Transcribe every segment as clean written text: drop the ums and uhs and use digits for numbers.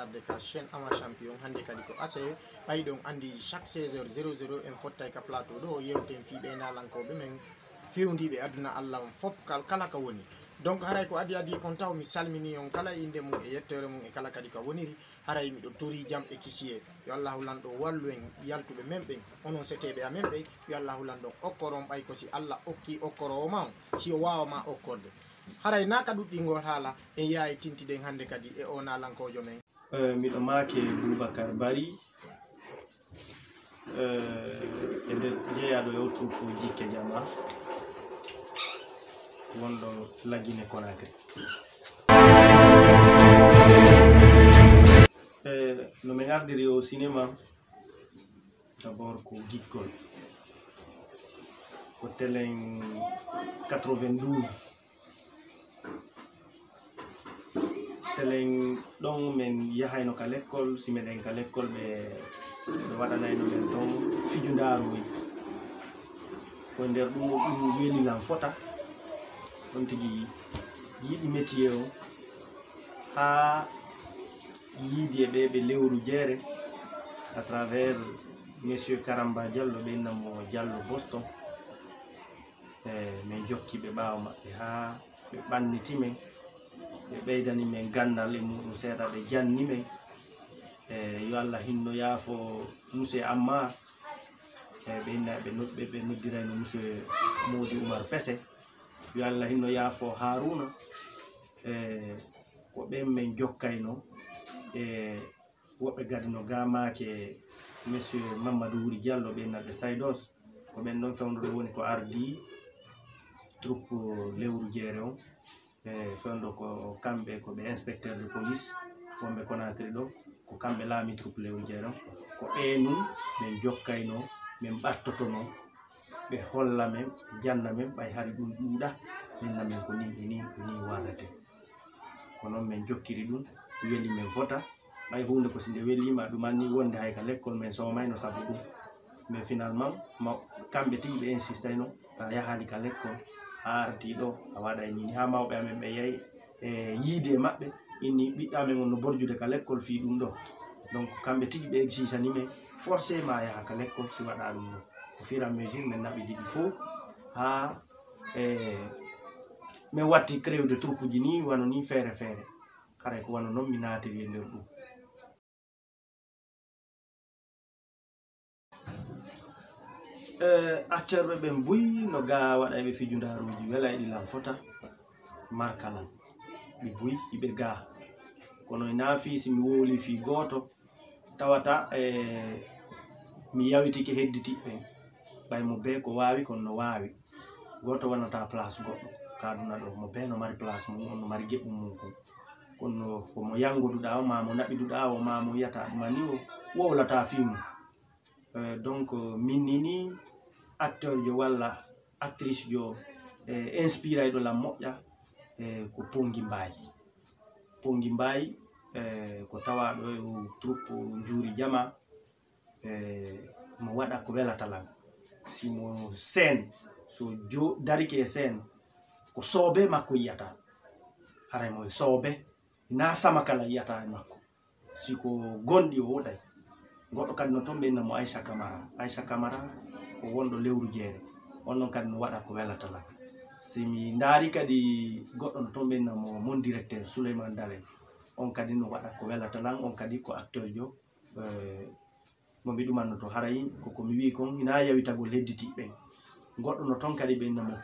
arde ka chaîne ama champion hande kadi ko ase ɓayɗon andi chaque 16h00 en fottay ka plateau ɗo yewten fiɓe nalankoɓe men fewdiɓe aduna allah on fop kala ka woni donc haray ko adi kon taw mi salmini on kala inde mum e yettere mum e kala kadi ka woniri haray miɗo tori jam e kisiye yo allahu lanɗo wallu en yaltuɓe men ɓen onon seteɓe amen ɓe yo allahu lanɗo okkoron ɓay ko si allah okki okkoro o ma on si o wawama okkorde haray naka ɗuɗɗingol haala en yawi tintiɗen hande kadi e o nalankojo men miɗo make Boubacar Bari e nder jeeyaɗo yewtu ko jikke jama wonɗo Laguine Conakry no min ardiri au cinéma d'abord ko gikkol ko telen 92 telen ɗon min yahayno ka l'école si meɗen ka l'école ɓe waɗanayno men ɗon fijundaruji ko nder ɗum welilam fota on tigi yiɗi métier o ha yiidi e ɓe lewru jeere à travers monsieur Karamba Diallo ɓe innamo Diallo Boston min jokki ɓe ɓaawo maɓɓe ha ɓe ɓannitimen ɓe ɓeydani men gandal e muɗum seeɗa ɓe janni men yo Allah hinno yaafo monsieur Ammar ɓe noddirayno monsieur Mody Oumar Pese yo Allah hinno yaafo Haruna ko ɓen men jokkayno woɓɓe gadi no gamake monsieur Mamadou Wuri Diallo ɓe naɓe Saydos ko ɓen ɗon fewnuɗo woni ko ardi troupe lewru jeere on fewndo ko kamɓe ko ɓe inspecteur de police wonɓe Conakry ɗo ko kamɓe laami troupe lewru jeere on ko ɓeenum min jokkayno min ɓattotono ɓe holla men ɓe janna men ɓay hari ɗum ɗuuɗa minna men ko ni e ni warrete ko noon min jokkiri ɗum weli men fota ɓay hunde ko si nde welima ɗum anni wonde hay ka l'école men somayno sabu ɗum mais finalement kamɓe tigi ɓe insistayno sa yahali ka l'école a arti ɗo a waɗa nini ha mawɓe amen ɓe yahi e yiide maɓɓe inni ɓiɗɗamen on no borjude ka l'école fi ɗum ɗo donc kamɓe tigi ɓe exigani men forcément yaha ka l'école si waɗa ɗum ɗo au fur et à mesure min naɓi ɗiɗi fof ha min watti créude troupe ji ni wano ni feere feere haray ko wano noon mi natiri e nder ɗum acteur ɓe ɓen buyi no ga waɗayɓe fijundaruji wela e ɗilam fota markalan ɓe buyi iɓe ga kono e naafi si mi wowli fi goto tawata mi yawitike hedditiɓɓen ɓaymo be ko wawi kono no wawi goto wonata place goɗɗo kaduna ɗo mo be no mari place mum on no mari geɓɓum mum kon kono komo yangoduɗa o ma mo naɓiduɗa o ma mo yiyata ɗumani o wowlata fimu donc min nini acteur jo walla actrice jo inspiré ɗo lam moƴƴa ko Pongi Mbayi ko tawaɗo e troupe Njuri Jama mo waɗa ko welata lam simo scène so darike e scène ko soobe makko yiyata haray mo soobe na sama kala yiyata e makko siko gonɗi o woɗay goɗɗo kadi no toon ɓe innamo Aïcha Camara ko wonɗo lewru jeere on noon kadi no waɗa ko welata lam simi daari kadi goɗɗo no toon ɓe innamo mon directeur Souleymane Dalel on kadi no waɗa ko welata lam on kadi ko acteur jo mo mbi ɗumanno to haray koko mi wi kon hina yawitagol hedditiɓɓen goɗɗo no toon kadi ɓe innamo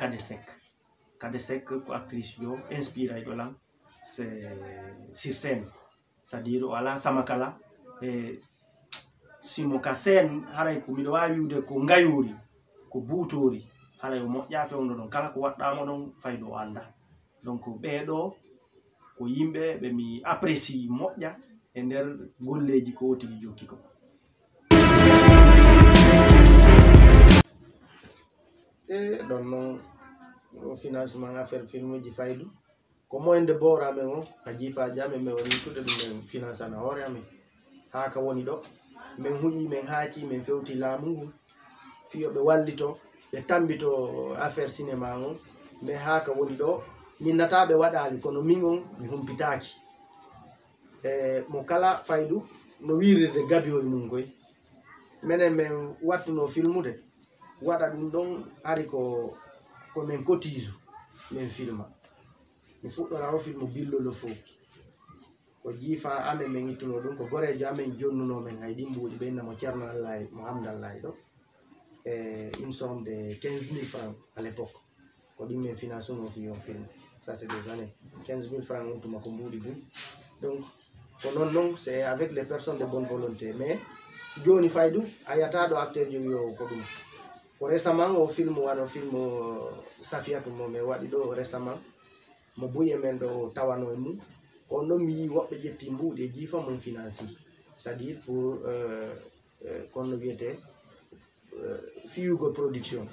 Kade Seck ko actrice jo inspiré ɗo lam c'est sur scène c'est à dire o ala sama kala simo ka scène haray ko miɗo wawi wiwde ko ngayori ko buutori haray o moƴƴa fewndo ɗon kala ko waɗɗamo ɗon faydo o anda donc ɓeɗo ko yimɓe ɓe mi apprécie moƴƴa e nder golleji ko tigi jokki ko ɗon noon o financement affaire film ji faydu ko moyen de bord amen o ha jiifaji amen min woni tude ɗum min finance ana hoore amen ha ka woni ɗo min huƴi min haaci min fewti laamu ngu fiyoɓe wallito ɓe tambito affaire cinéma on mais ha ka woni ɗo min nataɓe waɗali kono min on mi humpitaki mo kala faydu no wirde gabi o mum koy menen men wattuno filmude waɗa ɗum ɗon ari ko min cotise min filma mi fuɗɗora o filmu billolo fof ko jiifa amen min ittuno ɗum ko gorejo amen jonnuno men hay ɗimbuɗi ɓennamo ceerno allahi mo hamdallahi ɗo une somme de 15 000 francs à l'époque ko ɗum min finance no fi on film ça c'est des années 15 000 francs on tuma ko mbuɗi bum donc ko non c'est avec les personnes de bonne volonté mais joni faydu a yata ɗo acteur jogi o ko ɗum ko récemment o film wano film Safiatou mo mi waɗi ɗo récemment mo buye men ɗo tawano e mum on ɗon mi yi woɓɓe ƴetti mbuɗi e jiifa mum financé c'est à dire pour kono wiyete fiyugo production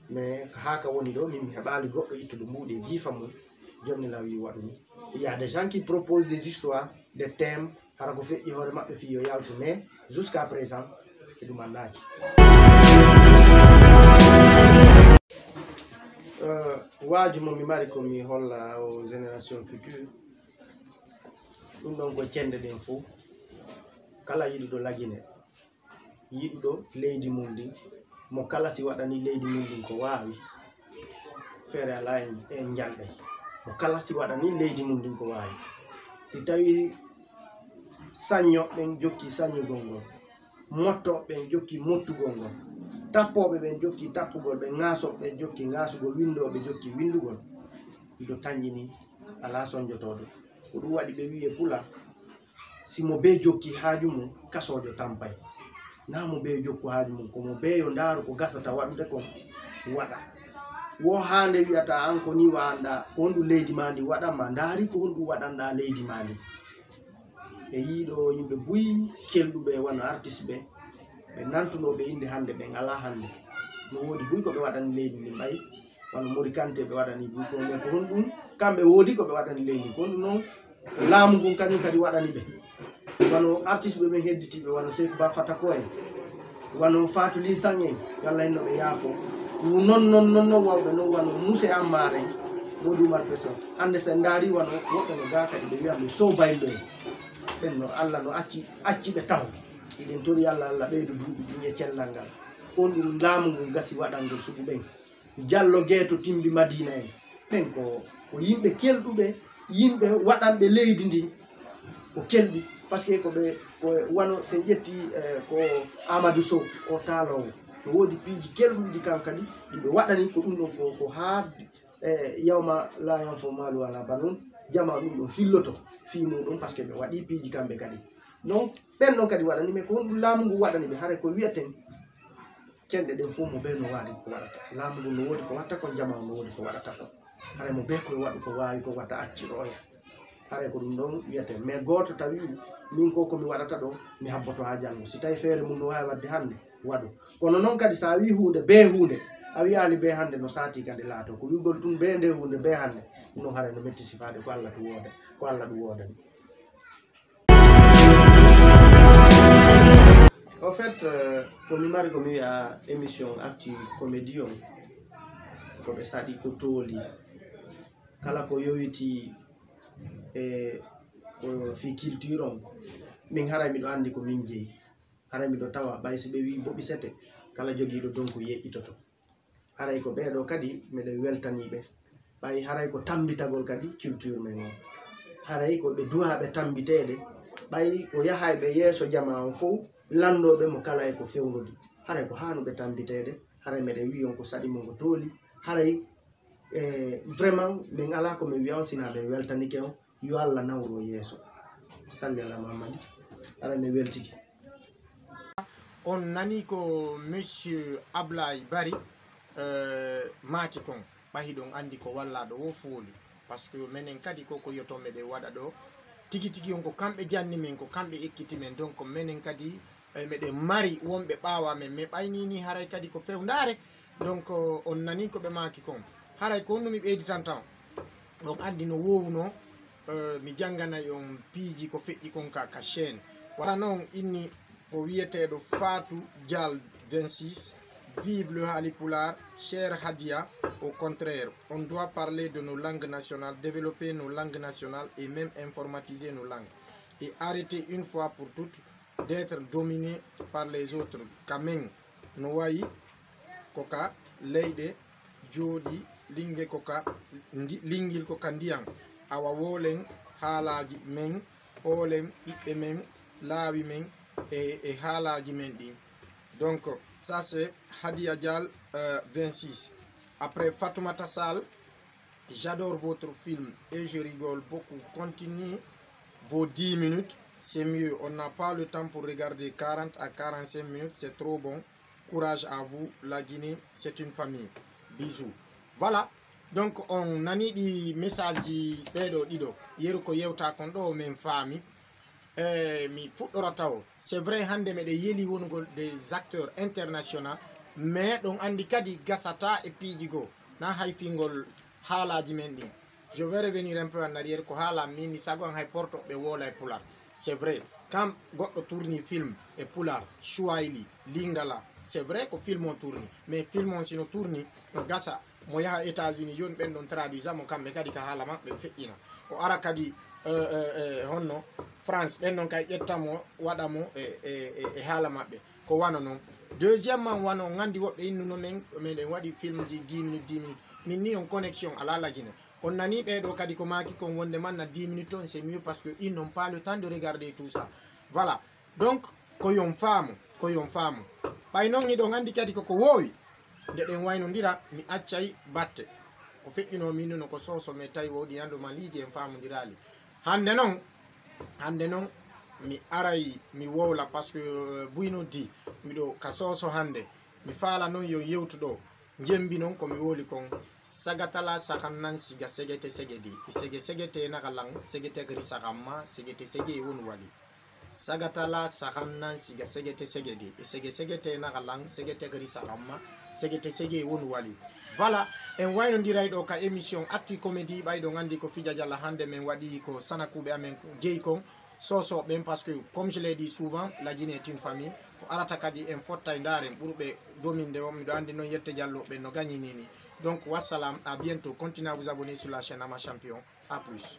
mais haka woni ɗo min mi heɓali goɗɗo ittuɗo mbuɗi e jiifa mum jonni la wi waɗumi il y a des gens qui proposent des histoires des thèmes hara ko feƴƴi hoore maɓɓe fi yo yaltu mais jusqu'à présent e ɗum andaki waaju mo mi mari ko mi holla aux génération future ɗum ɗon ko cende ɗen fof kala yiɗuɗo lagine yiɗuɗo leydi mum ndin mo kala si waɗani leydi mum ndin ko wawi feere ala en jalɗay mo kala si waɗani leydi mum ndin ko wawi si tawi sañño ɓen jokki sañugol ngol motto ɓen jokki mottugol ngol tappoɓe ɓen jokki tappugol ɓe ŋaasoɓe ɓen jokki ŋaasugol windoɓe jokki windugol ɗiɗo tañƴini ala soñjotoɗo ko ɗum waɗi ɓe wiye pula simo be jokki haaju mum kasojo tampay na mo be jokku haaju mum komo be yo ndaaru ko gasata waɗude kon waɗa wo hande wiyata an ko ni wanda ko honɗum leydi ma ndi waɗanma ndaari ko honɗum waɗanɗa leydi ma ndi e yiiɗo yimɓe buyi kelɗuɓe wona artiste ɓe nantunoɓe inde hande ɓen ala hande no woodi buyi ko ɓe waɗani leydi ndi ɓayi wano Mori Kanté ɓe waɗani buyi ko mais ko honɗum kamɓe woodi ko ɓe waɗani leydi ko honɗum noon laamu ngun kañum kadi waɗani ɓe wano artiste ɓe ɓen hedditiɓe wano Seykou Ba Fatako en wano Fatou Lisan en yalla henno ɓe yaafo non wawɓe noon wano Moussé Ammar en woodi Oumar Pesson hande so ndaari wano woɓɓe no ga kadi ɓe wiyaɓe Sow Baylo en ɓen no Allah no acci ɓe taw iɗen tori Allah ɓeydo duuɓi ɗin e cellal ngal on ɗum laamu ngu gasi waɗangol suɓu ɓen Diallo Gueto Timbi Madina en ɓen ko yimɓe kelɗuɓe yimɓe waɗanɓe leydi ndin ko kelɗi par ce que ko wano sen ƴetti ko Amadou Sow o taalowo no woodi piiji kelɗuɗi kam kadi ɗiɓe waɗani ko ɗum ɗon ko haadde yawma la yanfo malu ala banon jama ɗum ɗon filloto fi muɗum par ce que ɓe waɗi piiji kamɓe kadi non ɓen ɗon kadi waɗani mais ko honɗum laamu ngu waɗani ɓe haara ko wiyaten cenɗe ɗen fof mo ɓe no waɗi ko waɗata laamu ngu no woodi ko watta ko jama no woodi ko waɗata ko haara mo ɓe koye waɗu ko wawi ko watta acciɗoya haara ko ɗum ɗon wiyaten mais goto tawi min ko komi waɗata ɗo mi habboto ha janggo si tawi feere mum no wawi wadde hande waɗu kono noon kadi sa wi hunde be hunde a wiyali be hande no sati kadi laato ko wigol tun be nde hunde be hande ɗum ɗon haara no metti sifade ko Allah to wooda ko Allah ɗum woodani. En fait ko mi mari ko mi wiya émission actu comédie on ko ɓe saɗi ko tooli kala ko yowiti e ko fi culture on min haray miɗo andi ko min jeeyi haray miɗo tawa ɓay so ɓe wi Bobby Sete kala jogiiɗo donku yeƴƴitoto haray ko ɓeeɗo kadi miɗen weltaniɓe ɓay haray ko tambitagol kadi culture men on haray ko ɓe duwaɓe tambiteɗe ɓay ko yahayɓe yeeso jama on fof landoɓe mo kala e ko fewnude haray ko hanuɓe tambiteɗe haray meɗen wi on ko saɗi mo ko tooli haray vraiment min ala ko min wiya on sina ɓe weltanike on yo Allah nawro yeeso salli ala Muhammad haray mi weltiki. On nani ko monsieur Ablaye Bari maaki kon ɓahi ɗon andi ko wallaɗo wo fooli par ce que minen kadi koko yotoɓe ɗe waɗa ɗo tigi tigi on ko kamɓe janni min ko kamɓe ekkiti men donc minen kadi meɗen mari wonɓe ɓawa men mais ɓaynini haray kadi ko fewndare donc on nani ko ɓe maaki kon haray ko honno mi ɓeydi tan taw ɗon andi no wowno mi janganay on piiji ko feƴƴi kon ka chaîne wala noon inni ko wiyeteɗo Fatou Dial 26 vive le Halipular, cher Hadia, au contraire, on doit parler de nos langues nationales, développer nos langues nationales et même informatiser nos langues. et arrêter une fois pour toutes d'être dominé par les autres. Kamen Noayi Koka Leide Jodi Linge Koka Lingil Koka Ndiang Awa Wolen Halaji Men Olem Ibe Men Lawi Men et Halaji Mendi. Donc ça c'est Hadia Dial 26. Après Fatoumata Sall, j'adore votre film et je rigole beaucoup. Continuez vos 10 minutes, c'est mieux. On n'a pas le temps pour regarder 40 à 45 minutes, c'est trop bon. Courage à vous, la Guinée, c'est une famille. Bisous. Voilà. Donc on a mis des messages bedo dido. Yeruko yewta kondo même famille. Mi fuɗɗoratawo c'est vrai hande meɗe yeli wonugol des acteurs internationaux mais ɗon andi kadi gasata e piijigo na hay fingol haalaji men ɗin. Je vais revenir un peu en arrière ko haala mini sagon hay porto ɓe wola e pular. C'est vrai quand goɗɗo tourni film e pular Swahili lingala c'est vrai ko film on tourni mais film on sino tourni no gasa mo yaha États-Unis joni ɓen ɗon traduisa mo kamɓe kadi ka haala maɓɓe feƴƴina o ara kadi honno France ɓen non kay ƴettamo waɗamo e haala maɓɓe ko wana noon. Deuxièmement wano gandi woɓɓe innuno men meɗen waɗi film ji 10 minutes min ni on connexion ala la Guinée on nani ɓeɗo kadi ko maki kon wonde man na 10 minutes on c'est mieux parce que ils n'ont pas le temps de regarder tout ça. Voilà donc koyon faamu ɓay noon iɗo gandi kadi koko wowi nde ɗen waynodira mi accay batte ko feƴƴino min no ko soso mais tawi woɗi anduma liiji en famodirali hande noon mi aray mi wowla parce que buyno di miɗo ka soso hande mi faala noon yo yewtuɗo jembi noon komi woli kon sagatala sakan nan siga segete segedi segete naka lang segete kri sakamma segete sege won wali sagatala sakan nan siga segete segedi segete naka lang segete kri sakamma segete sege won wali. Voilà en waynodiray ɗo ka émission actu comédie ɓayɗo gandi ko Fija Diallo hande men waɗi ko sanakuɓe amen jeeyi kon soso ɓen parce que comme je l'ai dit souvent la Guinée est une famille ko arata kadi en fottay ndaren ɓurɓe dominde o miɗo andi noon yette Diallo ɓe no gagnini ni. Donc wassalam, à bientôt, continuez à vous abonner sur la chaîne Ama Champion, à plus.